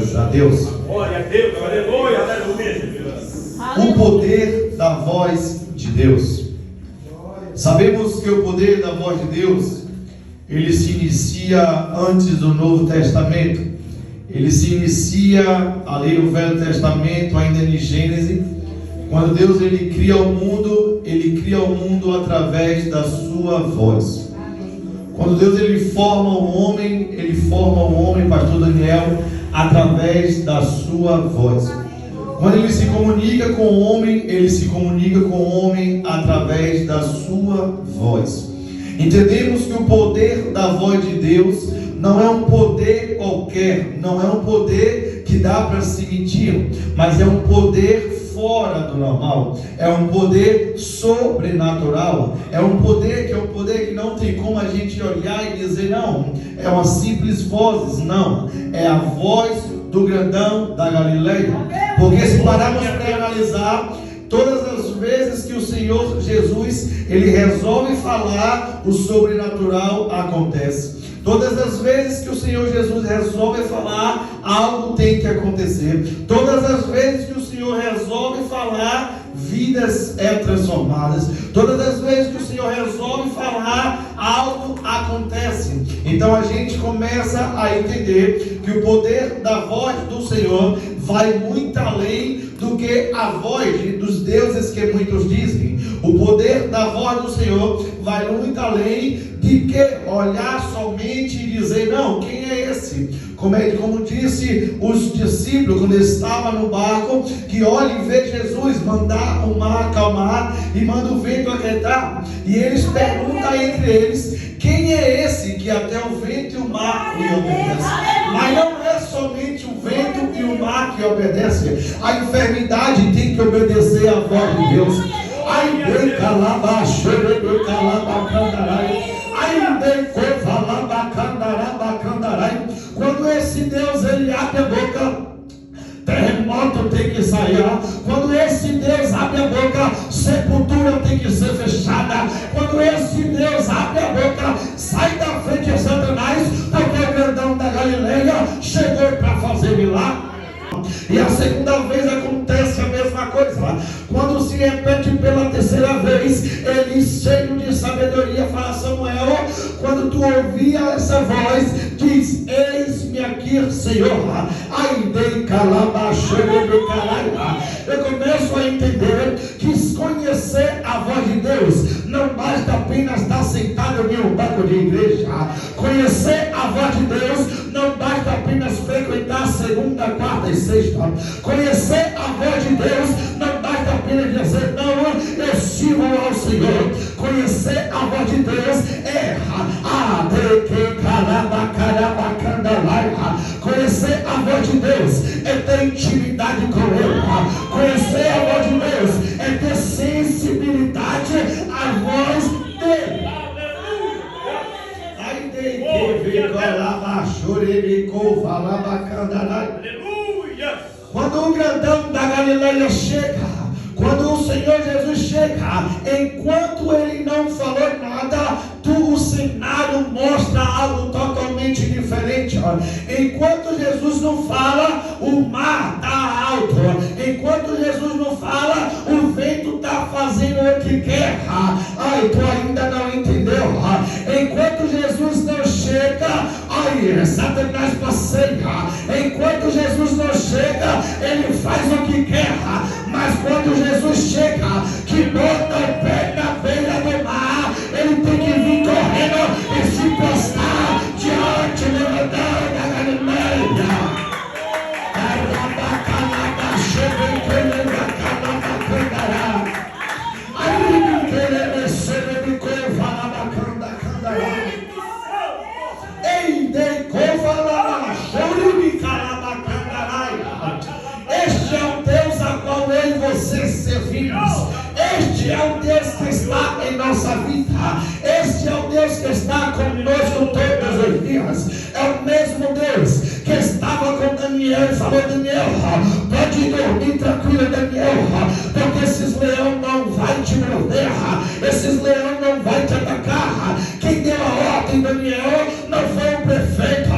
Glórias a Deus. Glória a Deus, aleluia, aleluia. O poder da voz de Deus. Sabemos que o poder da voz de Deus, ele se inicia antes do Novo Testamento. Ele se inicia ali no Velho Testamento, ainda em Gênesis. Quando Deus ele cria o mundo através da sua voz. Quando Deus ele forma o homem, pastor Daniel, através da sua voz. Quando ele se comunica com o homem, ele se comunica com o homem através da sua voz. Entendemos que o poder da voz de Deus não é um poder qualquer, não é um poder que dá para se medir, mas é um poder fora do normal, é um poder sobrenatural, é um poder que não tem como a gente olhar e dizer não, é uma simples voz, não, é a voz do grandão da Galileia. Porque se pararmos para analisar, todas as vezes que o Senhor Jesus ele resolve falar, o sobrenatural acontece. Todas as vezes que o Senhor Jesus resolve falar, algo tem que acontecer. Todas as vezes que o Senhor resolve falar, vidas transformadas. Todas as vezes que o Senhor resolve falar, algo acontece. Então a gente começa a entender que o poder da voz do Senhor vai muito além do que a voz dos deuses que muitos dizem. O poder da voz do Senhor vai muito além de que olhar somente e dizer, não, quem é esse? Como disse os discípulos quando estavam no barco, que olha e vê Jesus mandar o mar acalmar e manda o vento aquietar. E eles perguntam entre eles, quem é esse que até o vento e o mar lhe obedecem? Mas não é somente o vento e o mar que obedecem. A enfermidade tem que obedecer à voz de Deus. Quando esse Deus ele abre a boca, terremoto tem que sair. Quando esse Deus abre a boca, sepultura tem que ser fechada. Quando esse Deus abre a boca, sai da frente de Satanás, porque o grandão da Galileia chegou para fazer milagre. E a segunda vez acontece a mesma coisa. Quando se repete pela terceira vez, ele cheio de sabedoria fala, Samuel, quando tu ouvia essa voz, diz, eis-me aqui, Senhor. Eu começo a entender que conhecer a voz de Deus não basta apenas estar sentado em um banco de igreja. Conhecer a voz de Deus não basta apenas frequentar segunda, quarta e sexta. Conhecer a voz de Deus não basta apenas dizer, não, eu sirvo ao Senhor. Conhecer a voz de Deus é conhecer a voz de Deus é ter intimidade com Ele. Conhecer a voz de Deus é ter sensibilidade à voz dele. Quando o grandão da Galileia chega, quando o Senhor Jesus chega, enquanto ele não falou nada, o cenário mostra algo totalmente diferente. Enquanto Jesus não fala, o mar está alto. Enquanto Jesus não fala, o vento está fazendo o que quer. Tu ainda não entendeu. Enquanto Jesus não chega, Satanás passeia. Enquanto Jesus não chega, ele faz o que quer. Mas quando Jesus chega, que bota o pé na beira do mar, ele tem que vir correndo e se postar diante do grandão da Galileia. Este é o Deus a qual eu e você servimos. Este é o Deus que está em nossa vida. Este é o Deus que está conosco todos os dias. É o mesmo Deus que estava com Daniel e falou, Daniel, pode dormir tranquilo, Daniel, porque esses leões não vão te morder, esses leões não vão te atacar. Quem deu a ordem, Daniel, não foi o prefeito.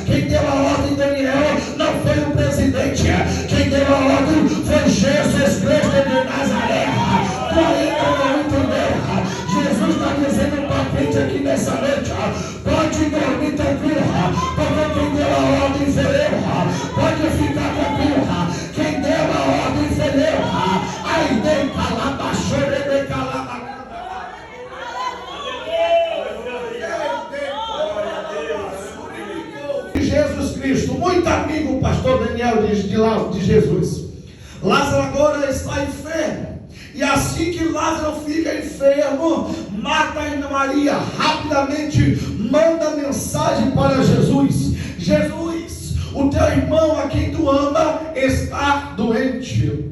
Quem deu a ordem, Daniel, não foi o presidente. pastor Daniel de Jesus. Lázaro agora está enfermo. E assim que Lázaro fica enfermo, Marta e Maria rapidamente manda mensagem para Jesus: Jesus, o teu irmão a quem tu ama está doente.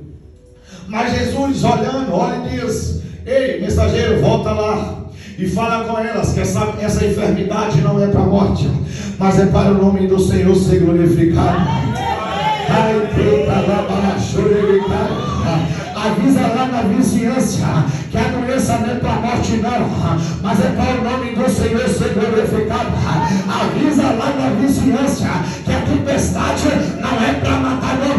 Mas Jesus olhando, olha e diz: ei, mensageiro, volta lá e fala com elas que essa enfermidade não é para a morte, mas é para o nome do Senhor ser glorificado. Avisa lá na vizinhança que a doença não é para a morte não, mas é para o nome do Senhor ser glorificado. Avisa lá na vizinhança que a tempestade não é para matar não,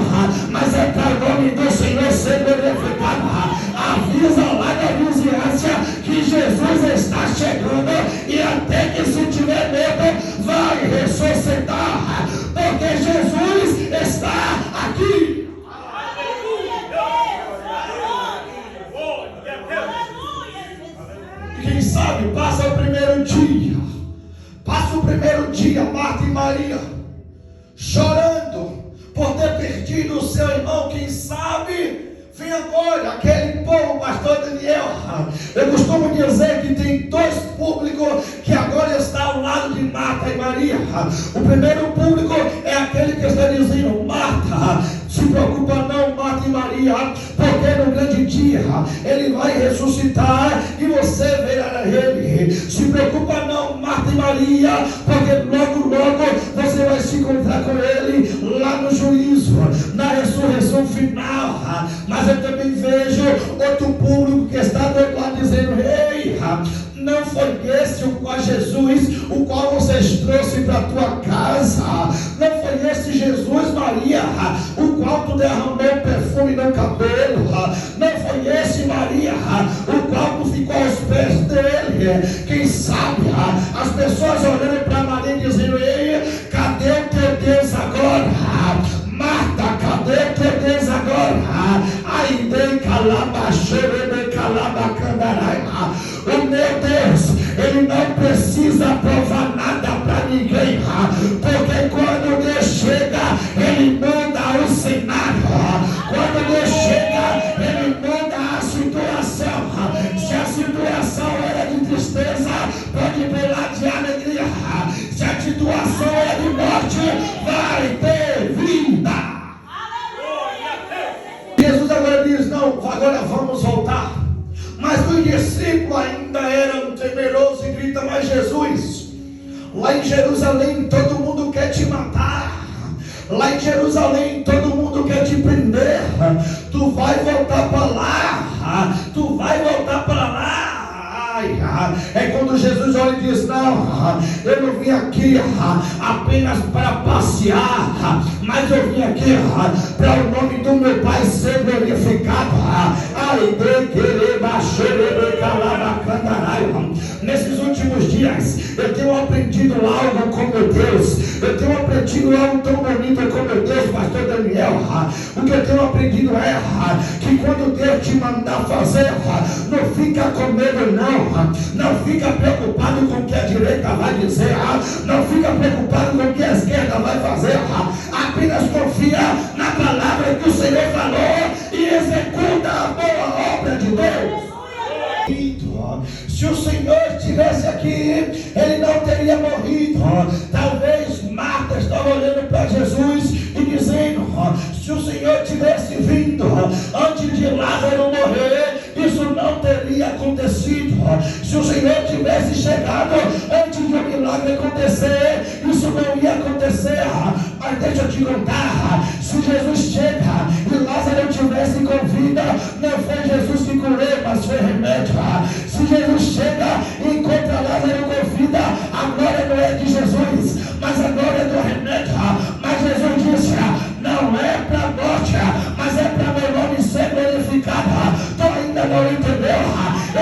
mas é para o nome do Senhor ser glorificado. Avisa lá na vizinhança que Jesus está chegando e até que se tiver medo vai ressuscitar, porque Jesus está aqui. Quem sabe passa o primeiro dia, Marta e Maria chorando por ter perdido o seu irmão. Quem sabe vem agora aquele povo, pastor Daniel. Eu costumo dizer que tem dois públicos que agora está ao lado de Marta e Maria. O primeiro público é aquele que está dizendo: Marta, se preocupa não, Marta e Maria, porque no grande dia ele vai ressuscitar e você verá ele. Se preocupa não, Marta e Maria, porque logo você vai se encontrar com ele lá no juízo, na ressurreição final. Mas eu também vejo outro público que está do outro lado dizendo: ei, não foi esse o qual Jesus, o qual vocês trouxeram para a tua casa? Não foi esse Jesus, Maria, o qual tu derramou perfume no cabelo? Não foi esse, Maria, o qual tu ficou aos pés dele? Quem sabe as pessoas olhando para Maria dizendo: ei, cadê o teu Deus agora? Marta, cadê o teu Deus agora? O meu Deus, ele não precisa provar nada para ninguém, porque quando Deus chega, ele manda o cenário. Quando Deus chega, ele manda a situação. Se a situação era de tristeza, pode pular de alegria. Se a situação é de morte, vai ter vida. Jesus agora diz: não, agora vamos voltar. Mas os discípulos ainda eram temerosos e gritam: mas Jesus, lá em Jerusalém todo mundo quer te matar. Lá em Jerusalém todo mundo quer te prender. Tu vai voltar para lá. Tu vai voltar para lá. É quando Jesus olha e diz: não, eu não vim aqui apenas para passear, mas eu vim aqui para o nome do meu Pai ser glorificado. Nesses últimos dias eu tenho aprendido algo com meu Deus. Eu tenho aprendido algo tão bonito com meu Deus, pastor Daniel. O que eu tenho aprendido é que quando Deus te mandar fazer, não fica com medo não. Não fica preocupado com o que a direita vai dizer. Não fica preocupado com o que a esquerda vai fazer. Apenas confia na palavra que o Senhor falou e executa a boa obra de Deus. Se o Senhor estivesse aqui, ele não teria morrido. Talvez Marta estava olhando para Jesus e dizendo: se o Senhor tivesse vindo antes de Lázaro morrer, isso não teria acontecido. Se o Senhor tivesse chegado antes de um milagre acontecer, isso não ia acontecer. Mas deixa eu te contar: se Jesus chega e Lázaro tivesse com vida, não foi Jesus que curou, mas foi remédio. Se Jesus chega e encontra Lázaro com vida, a glória não é de Jesus, mas a glória é do remédio. Mas Jesus disse: não é para a morte, mas é para meu nome ser glorificado. Tu ainda não entendeu?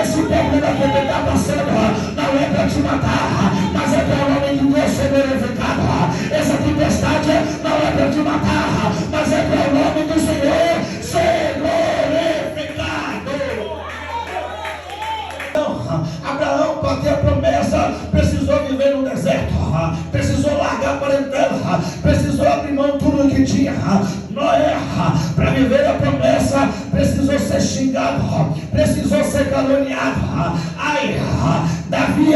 Esse problema que ele está passando não é para te matar, mas é para o nome de Deus ser glorificado. Essa tempestade não é para te matar, mas é para o nome do Senhor ser glorificado. Então, Abraão, para ter a promessa, precisou viver no deserto, precisou largar a parentela, precisou abrir mão de tudo que que tinha. Noé, para viver a promessa, precisou ser xingado, precisou ser caluniado. Ai, Davi,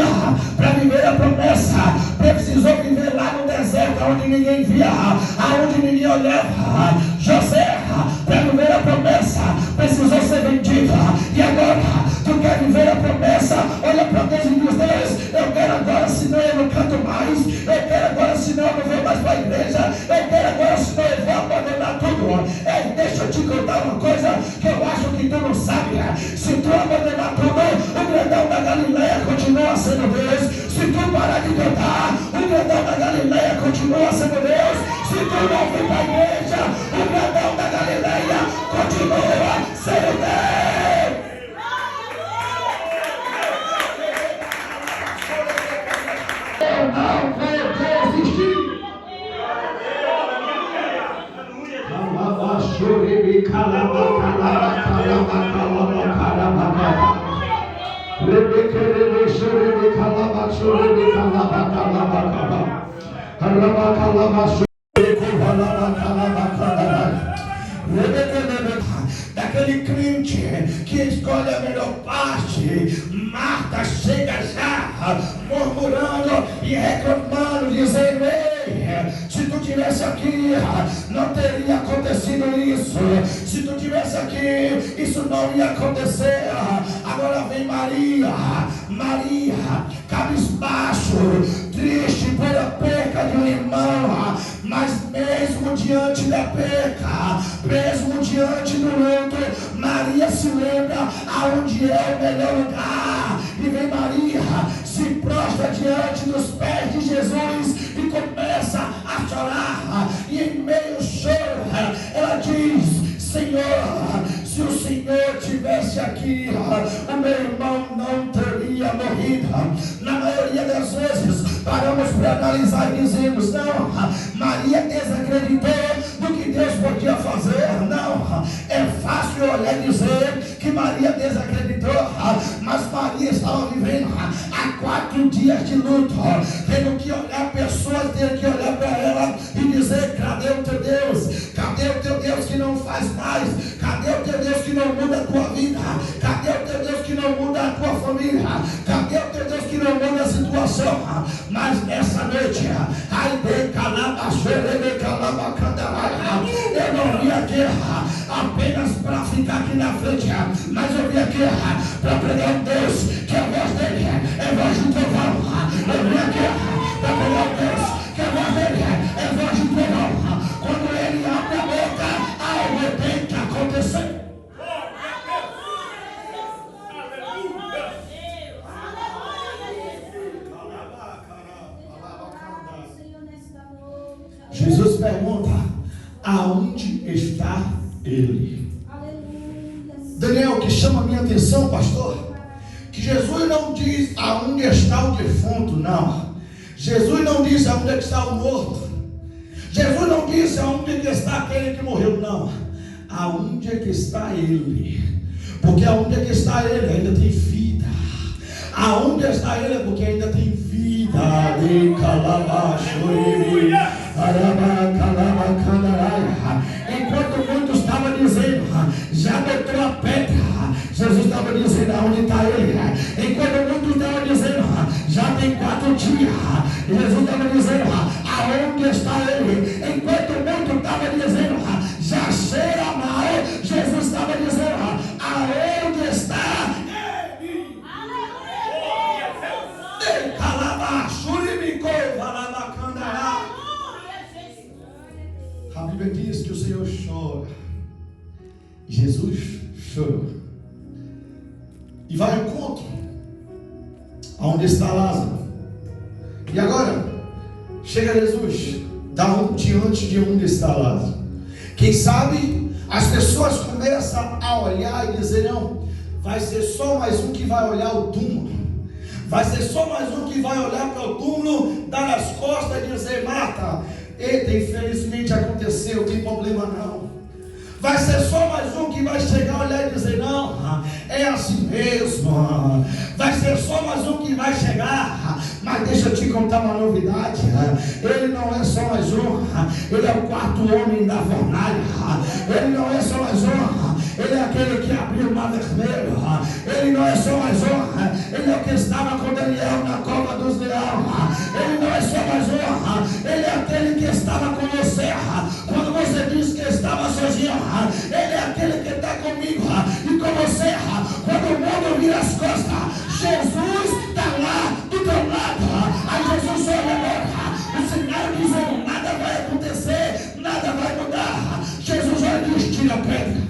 para viver a promessa, precisou viver lá no deserto, onde ninguém via, aonde ninguém olhava. José, para viver a promessa, precisou ser vendido. E agora, tu quer viver a promessa? Olha para Deus e diz: Deus, eu quero agora, senão eu não canto mais. Eu quero agora, senão eu não vou mais para a igreja. Eu quero agora, senão eu vou abandonar tudo. Deixa eu te contar uma coisa que eu acho que tu não sabe. Se tu abandonar tudo, o grandão da Galileia continua sendo Deus. Se tu parar de cantar, o grandão da Galileia continua sendo Deus. Se tu não vir para a igreja, o grandão da Galileia continua sendo Deus. Eu não vou desistir. Daquele crente que escolhe a melhor parte, Marta chega já murmurando e reclamando, dizendo: ei, se tu tivesse aqui, não teria acontecido isso. Se tu tivesse aqui, isso não ia acontecer. Agora vem Maria, cabisbaixo, triste pela perca de um irmão, mas mesmo diante da perca, mesmo diante do luto, Maria se lembra aonde é o melhor lugar. E vem Maria, se prostra diante dos pés de Jesus e começa a chorar. E em meio ao choro, ela diz: Senhor, se o Senhor tivesse aqui, o meu irmão não teria morrido. Na maioria das vezes, paramos para analisar e dizemos: não, Maria desacreditou do que Deus podia fazer. Não, é fácil olhar e dizer que Maria desacreditou, mas Maria estava vivendo há 4 dias de luto, tendo que olhar pessoas, tendo que olhar para ela e dizer: cadê o teu Deus? Cadê o teu Deus que não faz mais? Cadê o teu Deus que não muda a tua vida? Cadê o teu Deus que não muda a tua família? Cadê o teu Deus que não muda a situação? Mas nessa noite, eu não vim aqui apenas para ficar aqui na frente, mas eu vim aqui para pregar um Deus que a voz dele é voz de trovão. Eu vim aqui para pregar um Deus que a voz dele é voz de trovão. Quando ele abre a boca, algo tem que acontecer. Jesus pergunta: aonde está ele? Daniel, que chama a minha atenção, pastor, que Jesus não diz aonde está o defunto, não. Jesus não diz aonde é que está o morto. Jesus não diz aonde é que está aquele que morreu, não. Aonde é que está ele? Porque aonde é que está ele ainda tem vida. Aonde está ele? Porque ainda tem vida. Enquanto muitos estavam dizendo: já botou a pedra, Jesus estava dizendo: aonde está ele? Enquanto muitos estavam dizendo: já tem 4 dias, Jesus estava dizendo: aonde está ele? Enquanto muitos estavam dizendo: já cheira mal, Jesus estava dizendo: aonde está ele? A Bíblia diz que o Senhor chora. Jesus chorou. E vai ao encontro aonde está Lázaro. E agora chega Jesus, diante de onde está Lázaro. Quem sabe as pessoas começam a olhar e dizer: não, vai ser só mais um que vai olhar o túmulo. Vai ser só mais um que vai olhar para o túmulo, dar as costas e dizer: Marta, eita, infelizmente aconteceu, tem problema não. Vai ser só mais um que vai chegar, olhar e dizer: não, é assim mesmo. Vai vai ser só mais um que vai chegar. Mas deixa eu te contar uma novidade. Ele não é só mais um, ele é o quarto homem da fornalha. Ele não é só mais um, ele é aquele que abriu o mar vermelho. Ele não é só mais um, ele é o que estava com Daniel na cova dos leões. Ele não é só mais um, ele é aquele que estava com você quando você disse que estava sozinho. Ele é aquele que está comigo e com você quando o mundo vira as costas. Jesus está lá do teu lado. Aí Jesus olha agora, o sinal dizendo: nada vai acontecer, nada vai mudar. Jesus olha e diz: tira a pedra.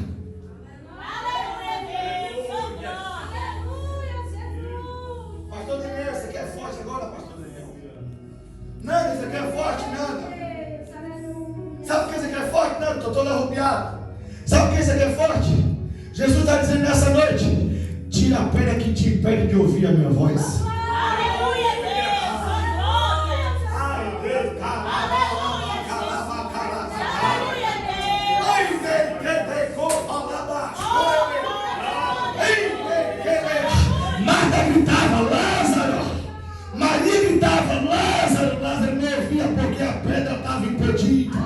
Pastor Daniel, você quer forte agora, pastor Daniel? Nada, você quer forte? Nada. Sabe por que você quer forte? Não, estou todo arrupiado. Sabe por que você quer forte? Jesus está dizendo nessa noite: tira a pedra que te impede de ouvir a minha voz. Aleluia, Deus, glória. Aleluia, Deus. Marta gritava: Lázaro. Maria gritava: Lázaro. Lázaro não ouvia porque a pedra estava impedida.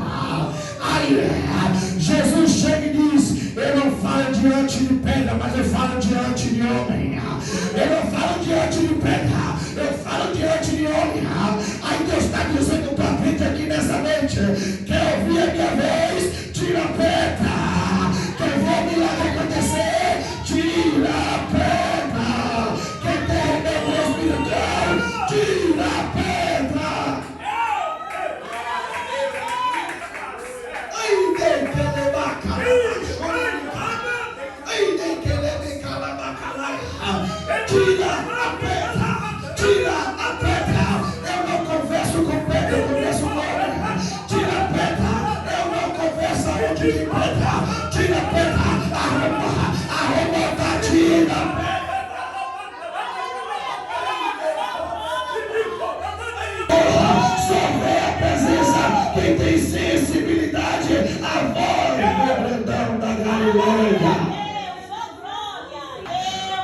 Jesus chega e diz: eu não falo diante de pedra, mas eu falo diante de homem. Eu não falo diante de pedra, eu falo diante de homem. Aí Deus está dizendo para a gente aqui nessa noite: quer ouvir a minha voz? Tira a pedra. Quer ver o milagre acontecer? Tira a pedra. Quer ter o meu espiritual? Tira a pedra. Tira a pedra, tira a pedra. Eu não converso com pedra, eu converso com homem. Tira a pedra, eu não converso aonde tem pedra. Tira a pedra, arruma, tá, tira a pedra. Só vê a presença quem tem sensibilidade. A voz do grandão da Galileia.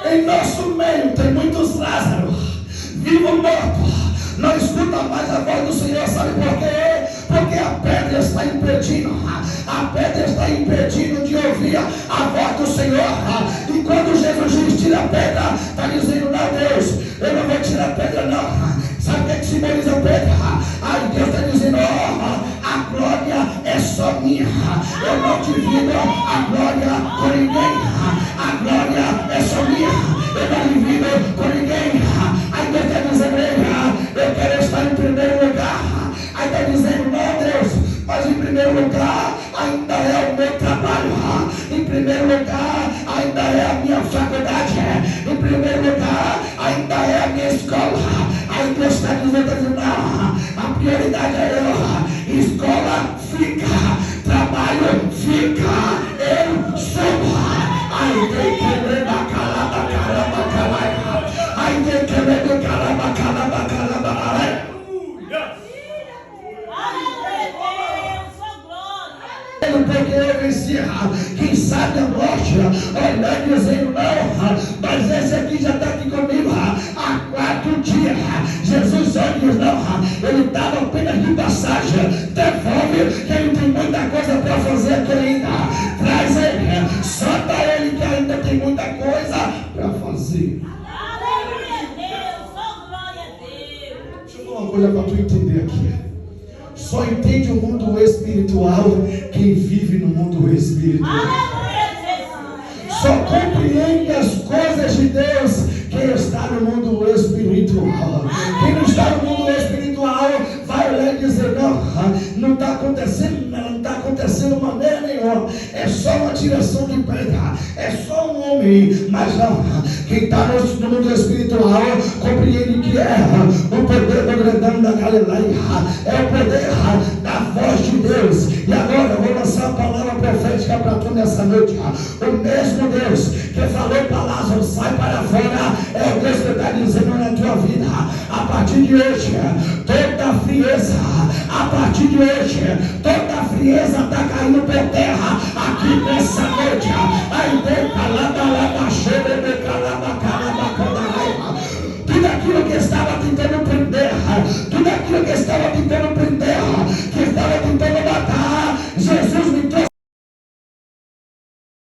Em nosso meio tem muitos Lázaros, vivo ou morto, não escuta mais a voz do Senhor. Sabe por quê? Porque a pedra está impedindo, a pedra está impedindo de ouvir a voz do Senhor. E quando Jesus diz: tira a pedra, está dizendo: não, Deus, eu não vou tirar a pedra não. Sabe o que simboliza a pedra? Aí Deus está dizendo: a glória é só minha, eu não divido a glória com ninguém. A glória é só minha, eu não divido com ninguém. Aí Deus está dizendo: eu quero estar em primeiro lugar. Aí está dizendo: não, Deus, mas em primeiro lugar ainda é o meu trabalho. Em primeiro lugar ainda é a minha faculdade. Em primeiro lugar ainda é a minha escola. Aí Deus está dizendo: não, a prioridade é eu. Escola fica, trabalho fica, eu subo. Aí tem que ler na caramba, aí tem que ler no caramba. Porque eu venci, quem sabe a morte, olhando e dizendo: não, mas esse aqui já está aqui comigo há 4 dias. Jesus olha e diz: não, ele estava apenas de passagem. Devolve, que ele tem muita coisa para fazer aqui ainda. Traz ele, solta ele, que ainda tem muita coisa para fazer. Aleluia, Deus, glória a Deus. Deixa eu falar uma coisa para tu entender aqui. Só entende o mundo espiritual quem vive no mundo espiritual. Só compreende as coisas de Deus quem está no mundo espiritual. Quem não está no mundo espiritual vai olhar e dizer: não está acontecendo, não está acontecendo de maneira nenhuma. É só uma tiração de pedra, é só um homem. Mas não, quem está no mundo espiritual compreende que é o poder do grandão da Galileia, é o poder da voz de Deus. E agora eu vou lançar a palavra profética para tu nessa noite. O mesmo Deus que falou para Lázaro: sai para fora, é o Deus que está dizendo na tua vida: a partir de hoje, toda frieza, a partir de hoje, toda frieza está caindo por terra,